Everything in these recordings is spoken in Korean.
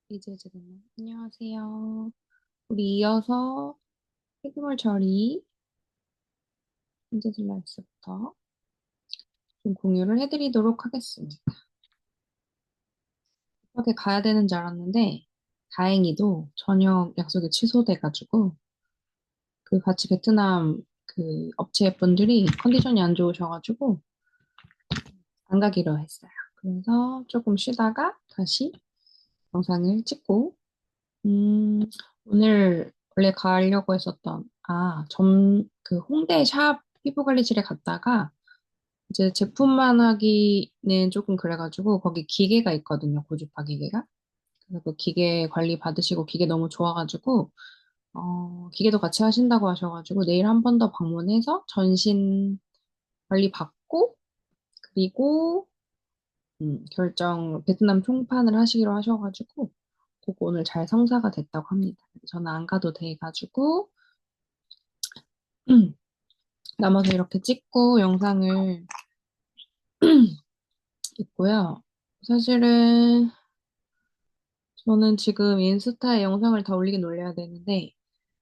이제 제대로. 안녕하세요. 우리 이어서 세금을 처리 문제 슬라이스부터 좀 공유를 해드리도록 하겠습니다. 그렇게 가야 되는 줄 알았는데 다행히도 저녁 약속이 취소돼가지고 그 같이 베트남 그 업체 분들이 컨디션이 안 좋으셔가지고 안 가기로 했어요. 그래서 조금 쉬다가 다시 영상을 찍고 음, 오늘 원래 가려고 했었던 그 홍대 샵 피부관리실에 갔다가 이제 제품만 하기는 조금 그래가지고 거기 기계가 있거든요. 고주파 기계가. 그래서 그 기계 관리 받으시고 기계 너무 좋아가지고 기계도 같이 하신다고 하셔가지고 내일 한 번 더 방문해서 전신 관리 받고 그리고 베트남 총판을 하시기로 하셔가지고 그거 오늘 잘 성사가 됐다고 합니다. 저는 안 가도 돼가지고 남아서 이렇게 찍고 영상을 있고요. 사실은 저는 지금 인스타에 영상을 다 올리긴 올려야 되는데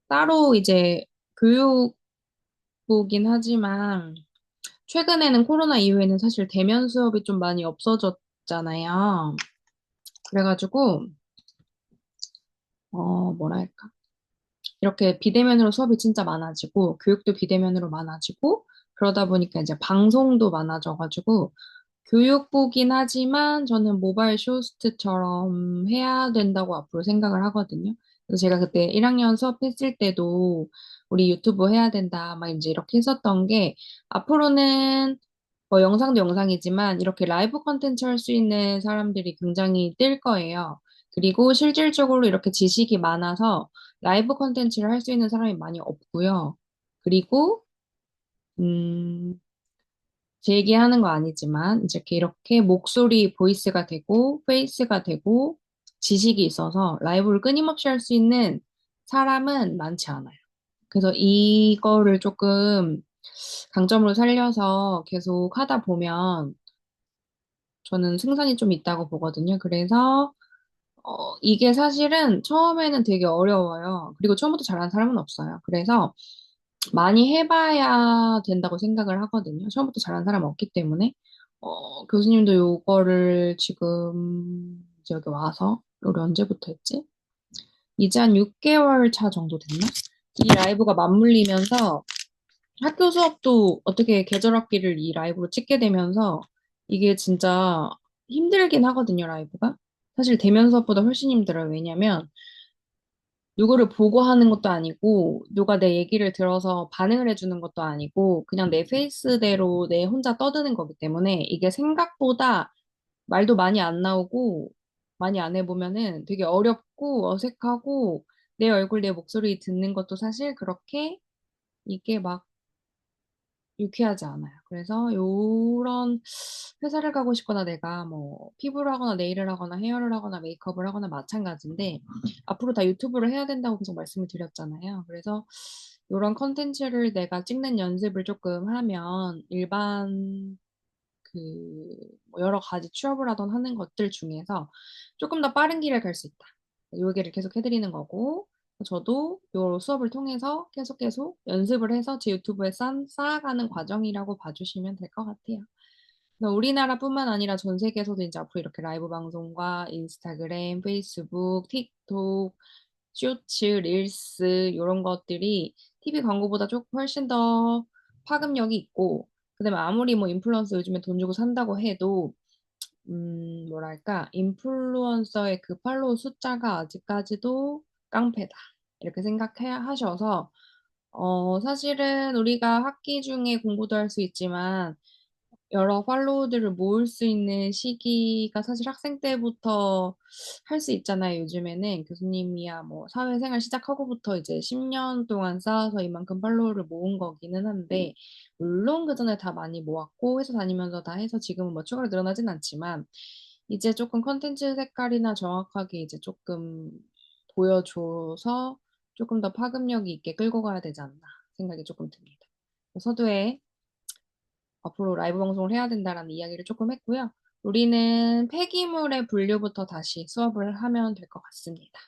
따로 이제 교육부긴 하지만 최근에는 코로나 이후에는 사실 대면 수업이 좀 많이 없어졌잖아요. 그래가지고 뭐랄까 이렇게 비대면으로 수업이 진짜 많아지고 교육도 비대면으로 많아지고 그러다 보니까 이제 방송도 많아져가지고 교육부긴 하지만 저는 모바일 쇼스트처럼 해야 된다고 앞으로 생각을 하거든요. 그래서 제가 그때 1학년 수업했을 때도 우리 유튜브 해야 된다 막 이제 이렇게 했었던 게 앞으로는 뭐 영상도 영상이지만 이렇게 라이브 컨텐츠 할 수 있는 사람들이 굉장히 뜰 거예요. 그리고 실질적으로 이렇게 지식이 많아서 라이브 컨텐츠를 할 수 있는 사람이 많이 없고요. 그리고 음, 제 얘기하는 거 아니지만 이렇게 목소리 보이스가 되고 페이스가 되고 지식이 있어서 라이브를 끊임없이 할 수 있는 사람은 많지 않아요. 그래서 이거를 조금 강점으로 살려서 계속 하다 보면 저는 승산이 좀 있다고 보거든요. 그래서 이게 사실은 처음에는 되게 어려워요. 그리고 처음부터 잘하는 사람은 없어요. 그래서 많이 해봐야 된다고 생각을 하거든요. 처음부터 잘하는 사람 없기 때문에. 교수님도 요거를 지금 이제 여기 와서, 우리 언제부터 했지? 이제 한 6개월 차 정도 됐나? 이 라이브가 맞물리면서 학교 수업도 어떻게 계절 학기를 이 라이브로 찍게 되면서 이게 진짜 힘들긴 하거든요, 라이브가. 사실 대면 수업보다 훨씬 힘들어요. 왜냐면 누구를 보고 하는 것도 아니고, 누가 내 얘기를 들어서 반응을 해주는 것도 아니고, 그냥 내 페이스대로 내 혼자 떠드는 거기 때문에 이게 생각보다 말도 많이 안 나오고, 많이 안 해보면은 되게 어렵고 어색하고, 내 얼굴, 내 목소리 듣는 것도 사실 그렇게 이게 막 유쾌하지 않아요. 그래서 요런 회사를 가고 싶거나 내가 뭐 피부를 하거나 네일을 하거나 헤어를 하거나 메이크업을 하거나 마찬가지인데 앞으로 다 유튜브를 해야 된다고 계속 말씀을 드렸잖아요. 그래서 요런 컨텐츠를 내가 찍는 연습을 조금 하면 일반 그뭐 여러 가지 취업을 하던 하는 것들 중에서 조금 더 빠른 길을 갈 수 있다. 요 얘기를 계속 해드리는 거고, 저도 요 수업을 통해서 계속 연습을 해서 제 유튜브에 쌓아가는 과정이라고 봐주시면 될 것 같아요. 그래서 우리나라뿐만 아니라 전 세계에서도 이제 앞으로 이렇게 라이브 방송과 인스타그램, 페이스북, 틱톡, 쇼츠, 릴스 이런 것들이 TV 광고보다 조금 훨씬 더 파급력이 있고 그다음에 아무리 뭐 인플루언서 요즘에 돈 주고 산다고 해도 뭐랄까 인플루언서의 그 팔로우 숫자가 아직까지도 깡패다 이렇게 생각해야 하셔서 사실은 우리가 학기 중에 공부도 할 수 있지만 여러 팔로우들을 모을 수 있는 시기가 사실 학생 때부터 할 수 있잖아요. 요즘에는 교수님이야 뭐 사회생활 시작하고부터 이제 10년 동안 쌓아서 이만큼 팔로우를 모은 거기는 한데 물론 그 전에 다 많이 모았고 회사 다니면서 다 해서 지금은 뭐 추가로 늘어나진 않지만 이제 조금 컨텐츠 색깔이나 정확하게 이제 조금 보여줘서 조금 더 파급력이 있게 끌고 가야 되지 않나 생각이 조금 듭니다. 서두에 앞으로 라이브 방송을 해야 된다라는 이야기를 조금 했고요. 우리는 폐기물의 분류부터 다시 수업을 하면 될 것 같습니다.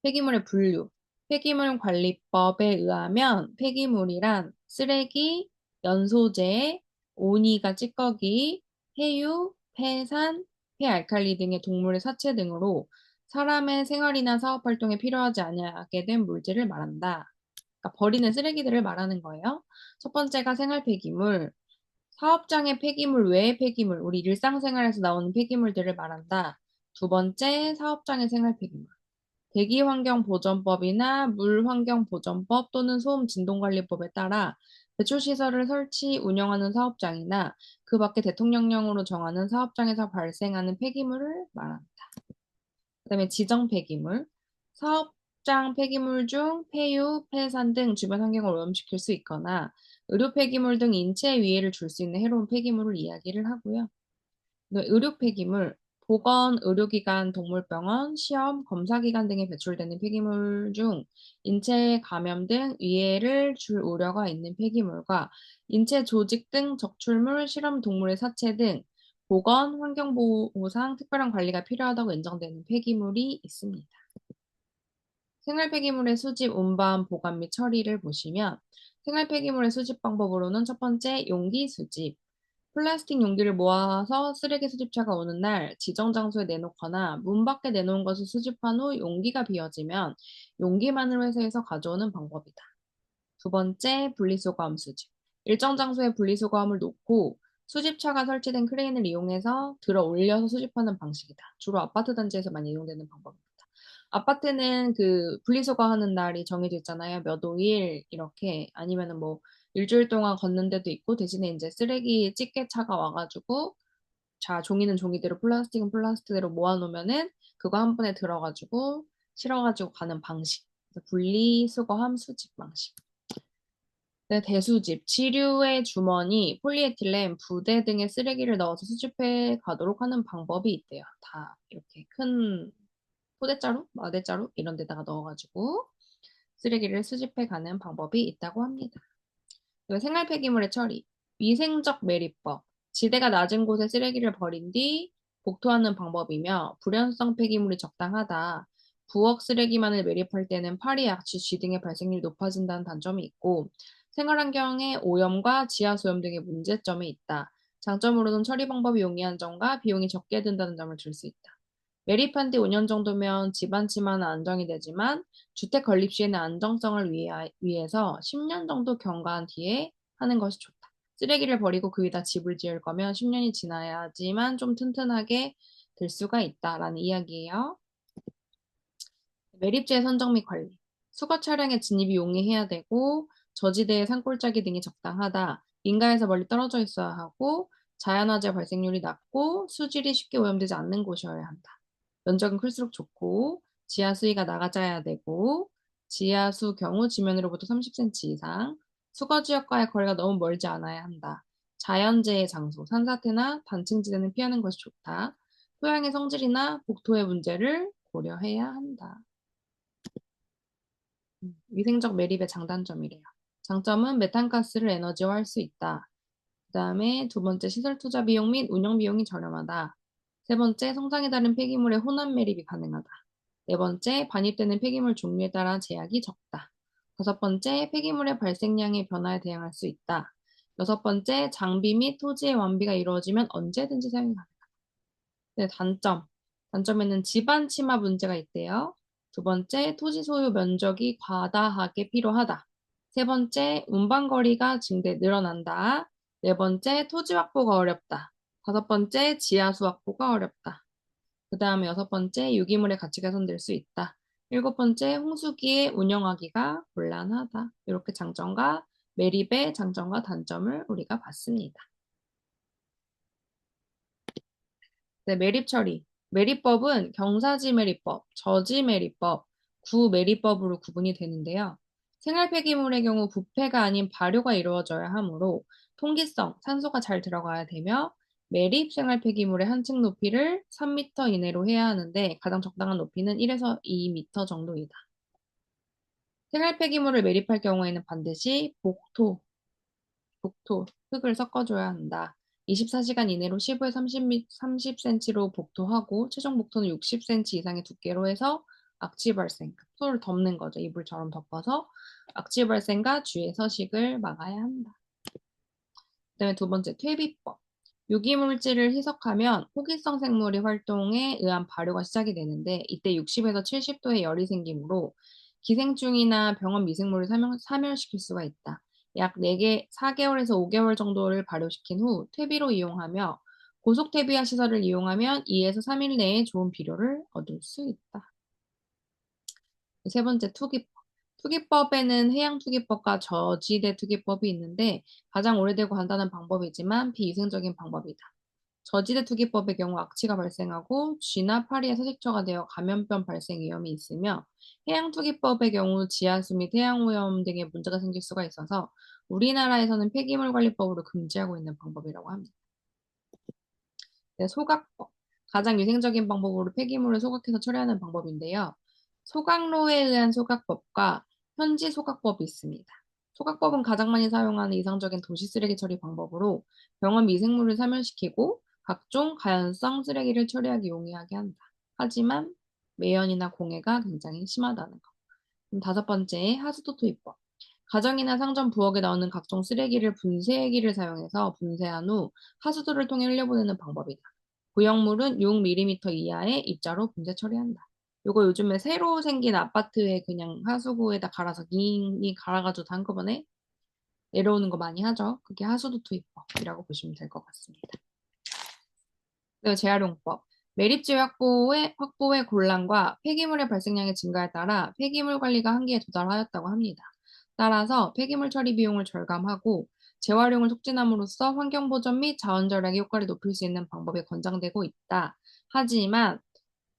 폐기물의 분류. 폐기물관리법에 의하면 폐기물이란 쓰레기, 연소제, 오니가 찌꺼기, 해유, 폐산, 폐알칼리 등의 동물의 사체 등으로 사람의 생활이나 사업 활동에 필요하지 아니하게 된 물질을 말한다. 그러니까 버리는 쓰레기들을 말하는 거예요. 첫 번째가 생활 폐기물, 사업장의 폐기물 외의 폐기물, 우리 일상생활에서 나오는 폐기물들을 말한다. 두 번째, 사업장의 생활 폐기물. 대기환경보전법이나 물환경보전법 또는 소음진동관리법에 따라 배출시설을 설치, 운영하는 사업장이나 그 밖에 대통령령으로 정하는 사업장에서 발생하는 폐기물을 말한다. 그다음에 지정 폐기물, 사업장 폐기물 중 폐유, 폐산 등 주변 환경을 오염시킬 수 있거나 의료 폐기물 등 인체에 위해를 줄 수 있는 해로운 폐기물을 이야기를 하고요. 의료 폐기물, 보건, 의료기관, 동물병원, 시험, 검사기관 등에 배출되는 폐기물 중 인체 감염 등 위해를 줄 우려가 있는 폐기물과 인체 조직 등 적출물, 실험 동물의 사체 등 보건, 환경보호상 특별한 관리가 필요하다고 인정되는 폐기물이 있습니다. 생활 폐기물의 수집, 운반, 보관 및 처리를 보시면 생활 폐기물의 수집 방법으로는 첫 번째, 용기 수집. 플라스틱 용기를 모아서 쓰레기 수집차가 오는 날 지정 장소에 내놓거나 문 밖에 내놓은 것을 수집한 후 용기가 비어지면 용기만을 회수해서 가져오는 방법이다. 두 번째, 분리수거함 수집. 일정 장소에 분리수거함을 놓고 수집차가 설치된 크레인을 이용해서 들어 올려서 수집하는 방식이다. 주로 아파트 단지에서 많이 이용되는 방법입니다. 아파트는 그 분리수거하는 날이 정해져 있잖아요. 몇 호일 이렇게 아니면은 뭐 일주일 동안 걷는 데도 있고 대신에 이제 쓰레기 집게차가 와가지고 자 종이는 종이대로 플라스틱은 플라스틱대로 모아놓으면은 그거 한 번에 들어가지고 실어가지고 가는 방식. 그래서 분리수거함 수집 방식. 네, 대수집, 지류의 주머니, 폴리에틸렌, 부대 등의 쓰레기를 넣어서 수집해 가도록 하는 방법이 있대요. 다 이렇게 큰 포대자루, 마대자루 이런 데다가 넣어가지고 쓰레기를 수집해 가는 방법이 있다고 합니다. 그리고 생활 폐기물의 처리, 위생적 매립법, 지대가 낮은 곳에 쓰레기를 버린 뒤 복토하는 방법이며 불연성 폐기물이 적당하다. 부엌 쓰레기만을 매립할 때는 파리, 약취, 쥐 등의 발생률이 높아진다는 단점이 있고 생활환경의 오염과 지하소염 등의 문제점이 있다. 장점으로는 처리 방법이 용이한 점과 비용이 적게 든다는 점을 들 수 있다. 매립한 뒤 5년 정도면 집안치마는 안정이 되지만 주택 건립 시에는 안정성을 위해서 10년 정도 경과한 뒤에 하는 것이 좋다. 쓰레기를 버리고 그 위에다 집을 지을 거면 10년이 지나야지만 좀 튼튼하게 될 수가 있다라는 이야기예요. 매립지의 선정 및 관리. 수거 차량의 진입이 용이해야 되고 저지대의 산골짜기 등이 적당하다. 민가에서 멀리 떨어져 있어야 하고 자연화재 발생률이 낮고 수질이 쉽게 오염되지 않는 곳이어야 한다. 면적은 클수록 좋고 지하 수위가 낮아야 되고 지하수 경우 지면으로부터 30cm 이상 수거 지역과의 거리가 너무 멀지 않아야 한다. 자연재해 장소, 산사태나 단층지대는 피하는 것이 좋다. 토양의 성질이나 복토의 문제를 고려해야 한다. 위생적 매립의 장단점이래요. 장점은 메탄가스를 에너지화할 수 있다. 그 다음에 두 번째 시설 투자 비용 및 운영 비용이 저렴하다. 세 번째 성장에 따른 폐기물의 혼합 매립이 가능하다. 네 번째 반입되는 폐기물 종류에 따라 제약이 적다. 다섯 번째 폐기물의 발생량의 변화에 대응할 수 있다. 여섯 번째 장비 및 토지의 완비가 이루어지면 언제든지 사용이 가능하다. 네, 단점. 단점에는 집안 침하 문제가 있대요. 두 번째, 토지 소유 면적이 과다하게 필요하다. 세 번째, 운반거리가 늘어난다. 네 번째, 토지 확보가 어렵다. 다섯 번째, 지하수 확보가 어렵다. 그 다음에 여섯 번째, 유기물의 가치가 손댈 수 있다. 일곱 번째, 홍수기에 운영하기가 곤란하다. 이렇게 장점과 매립의 장점과 단점을 우리가 봤습니다. 네, 매립 처리. 매립법은 경사지 매립법, 저지 매립법, 구 매립법으로 구분이 되는데요. 생활 폐기물의 경우 부패가 아닌 발효가 이루어져야 하므로 통기성, 산소가 잘 들어가야 되며 매립 생활 폐기물의 한층 높이를 3m 이내로 해야 하는데 가장 적당한 높이는 1에서 2m 정도이다. 생활 폐기물을 매립할 경우에는 반드시 복토, 흙을 섞어줘야 한다. 24시간 이내로 15에서 30cm로 복토하고 최종 복토는 60cm 이상의 두께로 해서 악취 발생, 소를 덮는 거죠. 이불처럼 덮어서 악취 발생과 주의 서식을 막아야 한다. 그다음에 두 번째, 퇴비법. 유기물질을 희석하면 호기성 생물의 활동에 의한 발효가 시작이 되는데 이때 60에서 70도의 열이 생기므로 기생충이나 병원 미생물을 사멸시킬 수가 있다. 약 4개월에서 5개월 정도를 발효시킨 후 퇴비로 이용하며 고속 퇴비화 시설을 이용하면 2에서 3일 내에 좋은 비료를 얻을 수 있다. 세 번째, 투기법. 투기법에는 해양투기법과 저지대 투기법이 있는데 가장 오래되고 간단한 방법이지만 비위생적인 방법이다. 저지대 투기법의 경우 악취가 발생하고 쥐나 파리에 서식처가 되어 감염병 발생 위험이 있으며 해양투기법의 경우 지하수 및 해양오염 등의 문제가 생길 수가 있어서 우리나라에서는 폐기물 관리법으로 금지하고 있는 방법이라고 합니다. 네, 소각법. 가장 위생적인 방법으로 폐기물을 소각해서 처리하는 방법인데요. 소각로에 의한 소각법과 현지 소각법이 있습니다. 소각법은 가장 많이 사용하는 이상적인 도시 쓰레기 처리 방법으로 병원 미생물을 사멸시키고 각종 가연성 쓰레기를 처리하기 용이하게 한다. 하지만 매연이나 공해가 굉장히 심하다는 것. 다섯 번째, 하수도 투입법. 가정이나 상점 부엌에 나오는 각종 쓰레기를 분쇄기를 사용해서 분쇄한 후 하수도를 통해 흘려보내는 방법이다. 구역물은 6mm 이하의 입자로 분쇄 처리한다. 요거 요즘에 새로 생긴 아파트에 그냥 하수구에다 갈아서 깅이 갈아가지고 다 한꺼번에 내려오는 거 많이 하죠. 그게 하수도 투입법이라고 보시면 될 것 같습니다. 그리고 재활용법. 매립지 확보의 곤란과 폐기물의 발생량의 증가에 따라 폐기물 관리가 한계에 도달하였다고 합니다. 따라서 폐기물 처리 비용을 절감하고 재활용을 촉진함으로써 환경보전 및 자원 절약의 효과를 높일 수 있는 방법이 권장되고 있다. 하지만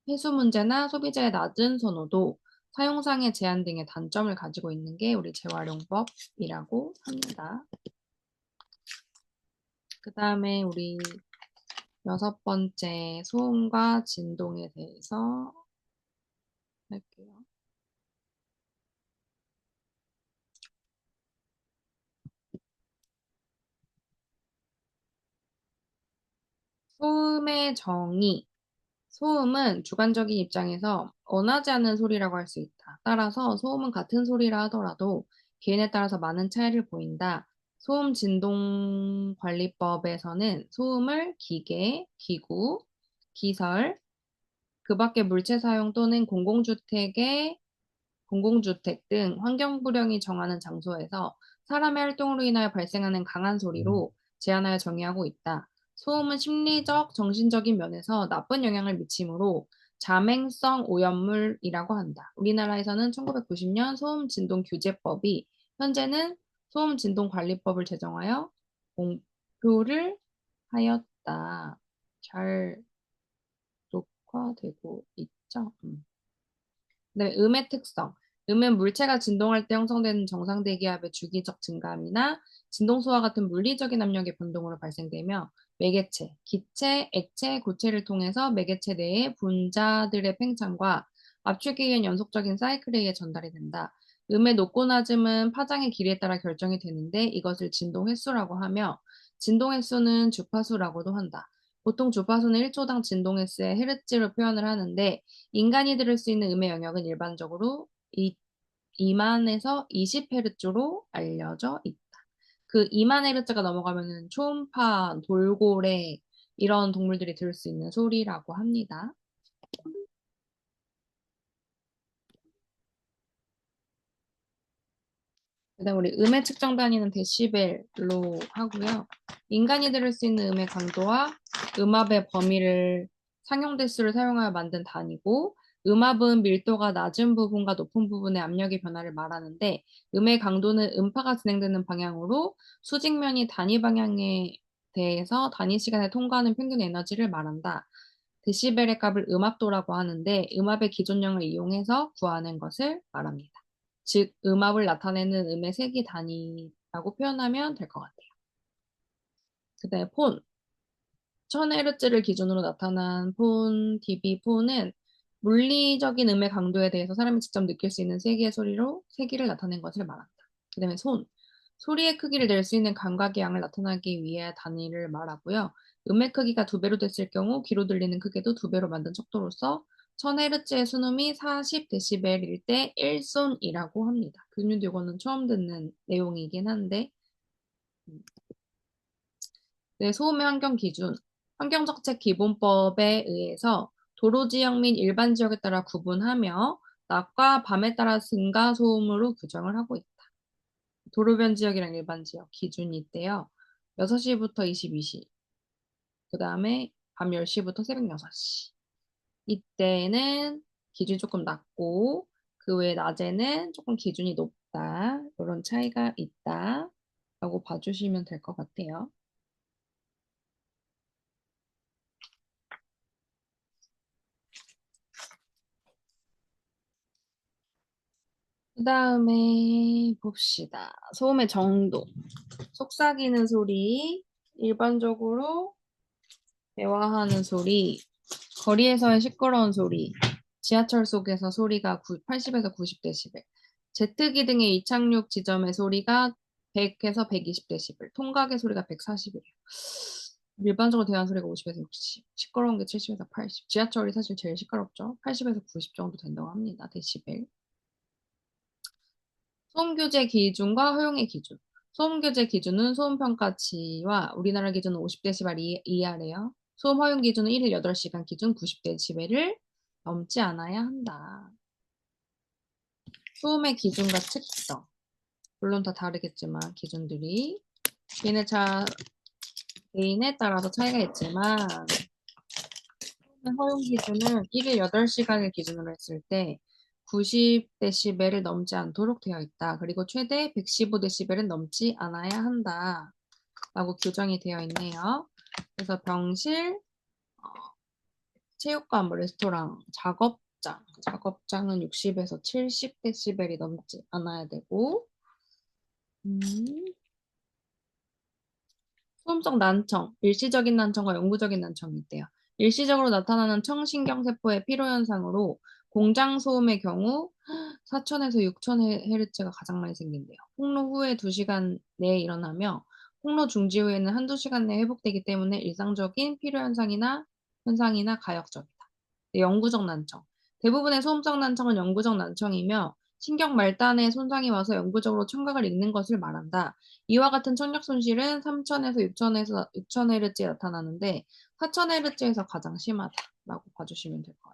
회수 문제나 소비자의 낮은 선호도, 사용상의 제한 등의 단점을 가지고 있는 게 우리 재활용법이라고 합니다. 그 다음에 우리 여섯 번째, 소음과 진동에 대해서 할게요. 소음의 정의. 소음은 주관적인 입장에서 원하지 않는 소리라고 할 수 있다. 따라서 소음은 같은 소리라 하더라도 개인에 따라서 많은 차이를 보인다. 소음 진동 관리법에서는 소음을 기계, 기구, 기설, 그 밖에 물체 사용 또는 공공주택 등 환경 불량이 정하는 장소에서 사람의 활동으로 인하여 발생하는 강한 소리로 제한하여 정의하고 있다. 소음은 심리적, 정신적인 면에서 나쁜 영향을 미치므로 자맹성 오염물이라고 한다. 우리나라에서는 1990년 소음진동규제법이 현재는 소음진동관리법을 제정하여 공표를 하였다. 잘 녹화되고 있죠? 네, 음의 특성. 음은 물체가 진동할 때 형성되는 정상 대기압의 주기적 증감이나 진동소와 같은 물리적인 압력의 변동으로 발생되며 매개체, 기체, 액체, 고체를 통해서 매개체 내의 분자들의 팽창과 압축에 의한 연속적인 사이클에 의해 전달이 된다. 음의 높고 낮음은 파장의 길이에 따라 결정이 되는데 이것을 진동 횟수라고 하며 진동 횟수는 주파수라고도 한다. 보통 주파수는 1초당 진동 횟수의 헤르츠로 표현을 하는데 인간이 들을 수 있는 음의 영역은 일반적으로 2만에서 20Hz로 알려져 있다. 그 2만 헤르츠가 넘어가면은 초음파, 돌고래 이런 동물들이 들을 수 있는 소리라고 합니다. 그다음 우리 음의 측정 단위는 데시벨로 하고요. 인간이 들을 수 있는 음의 강도와 음압의 범위를 상용 대수를 사용하여 만든 단위고 음압은 밀도가 낮은 부분과 높은 부분의 압력의 변화를 말하는데 음의 강도는 음파가 진행되는 방향으로 수직면이 단위 방향에 대해서 단위 시간에 통과하는 평균 에너지를 말한다. 데시벨의 값을 음압도라고 하는데 음압의 기존형을 이용해서 구하는 것을 말합니다. 즉, 음압을 나타내는 음의 세기 단위라고 표현하면 될 것 같아요. 그다음에 폰. 1000Hz를 기준으로 나타난 폰, dB 폰은 물리적인 음의 강도에 대해서 사람이 직접 느낄 수 있는 세기의 소리로 세기를 나타낸 것을 말한다. 그다음에 손. 소리의 크기를 낼 수 있는 감각의 양을 나타나기 위해 단위를 말하고요. 음의 크기가 두 배로 됐을 경우 귀로 들리는 크기도 두 배로 만든 척도로서 1000Hz의 순음이 40dB일 때 1손이라고 합니다. 근육도 이거는 처음 듣는 내용이긴 한데 음, 네, 소음의 환경 기준. 환경정책 기본법에 의해서 도로 지역 및 일반 지역에 따라 구분하며 낮과 밤에 따라 증가 소음으로 규정을 하고 있다. 도로변 지역이랑 일반 지역 기준이 있대요. 6시부터 22시, 그 다음에 밤 10시부터 새벽 6시. 이때는 기준이 조금 낮고, 그 외에 낮에는 조금 기준이 높다. 이런 차이가 있다. 라고 봐주시면 될 것 같아요. 그 다음에 봅시다. 소음의 정도. 속삭이는 소리, 일반적으로 대화하는 소리, 거리에서의 시끄러운 소리, 지하철 속에서 소리가 80에서 90dB, 제트기 등의 이착륙 지점의 소리가 100에서 120dB, 통각의 소리가 140이래요. 일반적으로 대한 소리가 50에서 60, 시끄러운 게 70에서 80. 지하철이 사실 제일 시끄럽죠. 80에서 90 정도 된다고 합니다. 데시벨. 소음규제 기준과 허용의 기준. 소음규제 기준은 소음평가치와 우리나라 기준은 50dB 이하래요. 소음 허용 기준은 1일 8시간 기준 90dB를 넘지 않아야 한다. 소음의 기준과 특성. 물론 다 다르겠지만 기준들이 개인에 따라서 차이가 있지만 허용 기준은 1일 8시간을 기준으로 했을 때 90dB를 넘지 않도록 되어 있다. 그리고 최대 115dB를 넘지 않아야 한다. 라고 규정이 되어 있네요. 그래서 병실, 체육관, 뭐 레스토랑, 작업장은 60에서 70dB이 넘지 않아야 되고, 음, 소음성 난청, 일시적인 난청과 영구적인 난청이 있대요. 일시적으로 나타나는 청신경세포의 피로현상으로 공장 소음의 경우 4천에서 6,000Hz가 가장 많이 생긴대요. 폭로 후에 2시간 내에 일어나며 폭로 중지 후에는 한두 시간 내에 회복되기 때문에 일상적인 현상이나 가역적이다. 네, 영구적 난청. 대부분의 소음성 난청은 영구적 난청이며 신경 말단에 손상이 와서 영구적으로 청각을 잃는 것을 말한다. 이와 같은 청력 손실은 3천에서 6,000Hz에 나타나는데 4,000Hz에서 가장 심하다라고 봐주시면 될 것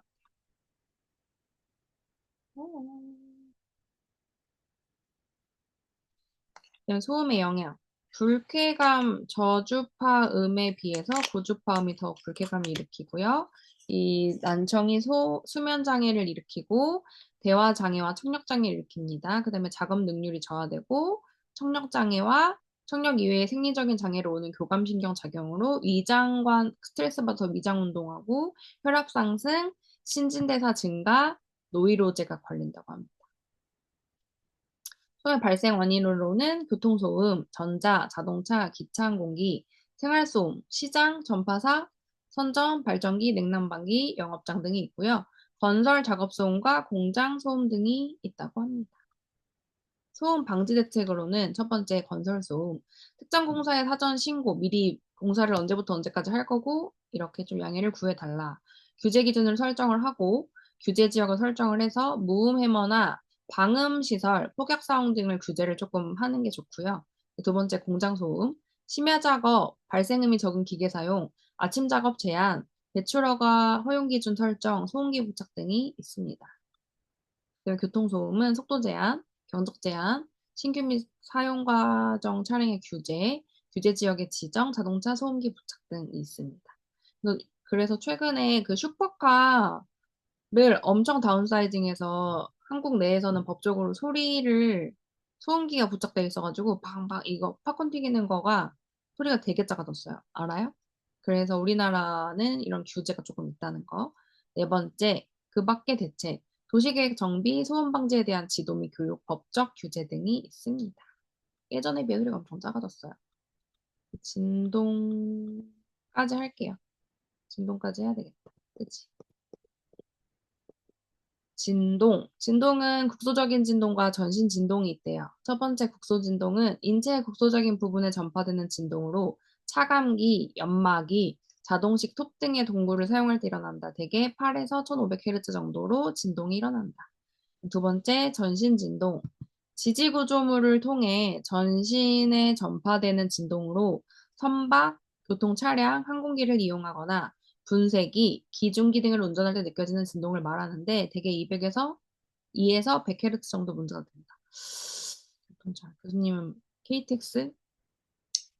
같아요. 소음의 영향. 불쾌감, 저주파음에 비해서 고주파음이 더 불쾌감을 일으키고요. 이 난청이 수면 장애를 일으키고 대화 장애와 청력 장애를 일으킵니다. 그다음에 작업 능률이 저하되고 청력 장애와 청력 이외의 생리적인 장애로 오는 교감신경 작용으로 위장관 스트레스 받아서 위장 운동하고 혈압 상승, 신진대사 증가, 노이로제가 관련다고 합니다. 소음 발생 원인으로는 교통소음, 전자, 자동차, 기차 항공기, 생활소음, 시장, 전파사, 선전, 발전기, 냉난방기, 영업장 등이 있고요. 건설 작업 소음과 공장 소음 등이 있다고 합니다. 소음 방지 대책으로는 첫 번째 건설 소음, 특정 공사의 사전 신고, 미리 공사를 언제부터 언제까지 할 거고 이렇게 좀 양해를 구해달라. 규제 기준을 설정을 하고 규제 지역을 설정을 해서 무음 해머나 방음 시설, 폭약 사용 등을 규제를 조금 하는 게 좋고요. 두 번째 공장 소음, 심야 작업, 발생음이 적은 기계 사용, 아침 작업 제한, 배출 허가 허용 기준 설정, 소음기 부착 등이 있습니다. 그리고 교통소음은 속도 제한, 경적 제한, 신규 및 사용 과정 차량의 규제 지역의 지정, 자동차 소음기 부착 등이 있습니다. 그래서 최근에 그 슈퍼카를 엄청 다운사이징해서 한국 내에서는 법적으로 소음기가 부착돼 있어가지고 방방 이거 팝콘 튀기는 거가 소리가 되게 작아졌어요. 알아요? 그래서 우리나라는 이런 규제가 조금 있다는 거. 네 번째, 그 밖의 대책. 도시계획 정비, 소음 방지에 대한 지도 및 교육, 법적 규제 등이 있습니다. 예전에 비해 소리가 엄청 작아졌어요. 진동까지 할게요. 진동까지 해야 되겠다. 그치? 진동. 진동은 국소적인 진동과 전신 진동이 있대요. 첫 번째 국소 진동은 인체의 국소적인 부분에 전파되는 진동으로 차감기, 연마기, 자동식 톱 등의 동굴을 사용할 때 일어난다. 대개 8에서 1500Hz 정도로 진동이 일어난다. 두 번째, 전신 진동. 지지 구조물을 통해 전신에 전파되는 진동으로 선박, 교통 차량, 항공기를 이용하거나 분쇄기, 기중기 등을 운전할 때 느껴지는 진동을 말하는데 대개 200에서 2에서 100Hz 정도 문제가 된다. 교통차. 교수님은 KTX,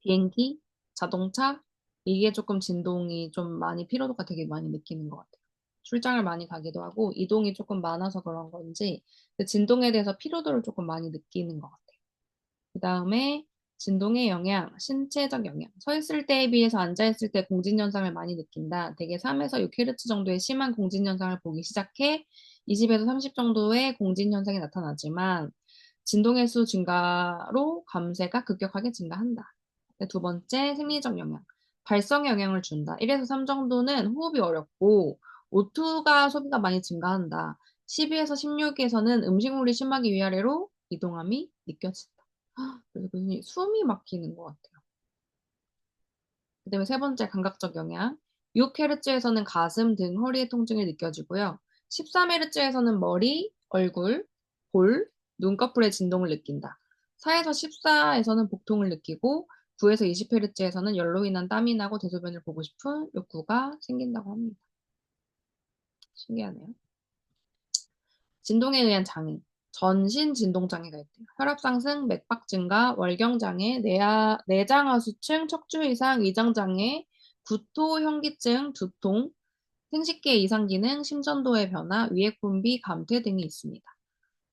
비행기, 자동차 이게 조금 진동이 좀 많이 피로도가 되게 많이 느끼는 것 같아요. 출장을 많이 가기도 하고 이동이 조금 많아서 그런 건지 그 진동에 대해서 피로도를 조금 많이 느끼는 것 같아요. 그 다음에 진동의 영향, 신체적 영향. 서 있을 때에 비해서 앉아 있을 때 공진 현상을 많이 느낀다. 대개 3에서 6Hz 정도의 심한 공진 현상을 보기 시작해 20에서 30 정도의 공진 현상이 나타나지만 진동의 수 증가로 감쇄가 급격하게 증가한다. 두 번째, 생리적 영향. 발성에 영향을 준다. 1에서 3 정도는 호흡이 어렵고 O2가 소비가 많이 증가한다. 12에서 16에서는 음식물이 심하게 위아래로 이동함이 느껴진다. 그래서 교수님 숨이 막히는 것 같아요. 그다음에 세 번째 감각적 영향. 6Hz에서는 가슴 등 허리의 통증이 느껴지고요. 13Hz에서는 머리, 얼굴, 볼, 눈꺼풀의 진동을 느낀다. 4에서 14에서는 복통을 느끼고 9에서 20Hz에서는 열로 인한 땀이 나고 대소변을 보고 싶은 욕구가 생긴다고 합니다. 신기하네요. 진동에 의한 장애. 전신 진동 장애가 있대요. 혈압 상승, 맥박 증가, 월경 장애, 내장하수층, 척추 이상, 위장 장애, 구토, 현기증, 두통, 생식기 이상 기능, 심전도의 변화, 위액 분비, 감퇴 등이 있습니다.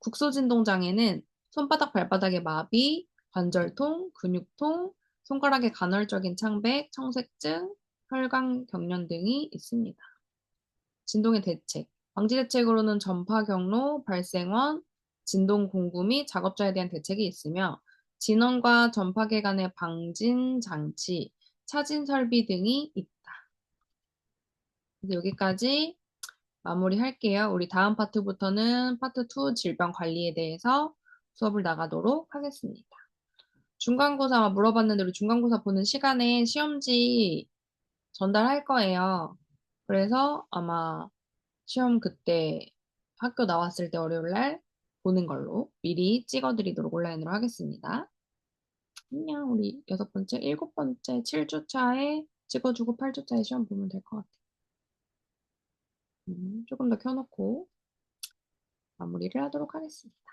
국소 진동 장애는 손바닥, 발바닥의 마비, 관절통, 근육통, 손가락의 간헐적인 창백, 청색증, 혈관 경련 등이 있습니다. 진동의 대책. 방지 대책으로는 전파 경로, 발생원, 진동 공구 및 작업자에 대한 대책이 있으며 진원과 전파계 간의 방진 장치, 차진 설비 등이 있다. 여기까지 마무리할게요. 우리 다음 파트부터는 파트 2 질병 관리에 대해서 수업을 나가도록 하겠습니다. 중간고사 물어봤는데 우리 중간고사 보는 시간에 시험지 전달할 거예요. 그래서 아마 시험 그때 학교 나왔을 때 월요일 날 보는 걸로 미리 찍어드리도록 온라인으로 하겠습니다. 안녕, 우리 6번째, 7번째, 7주차에 찍어주고 8주차에 시험 보면 될 것 같아요. 조금 더 켜놓고 마무리를 하도록 하겠습니다.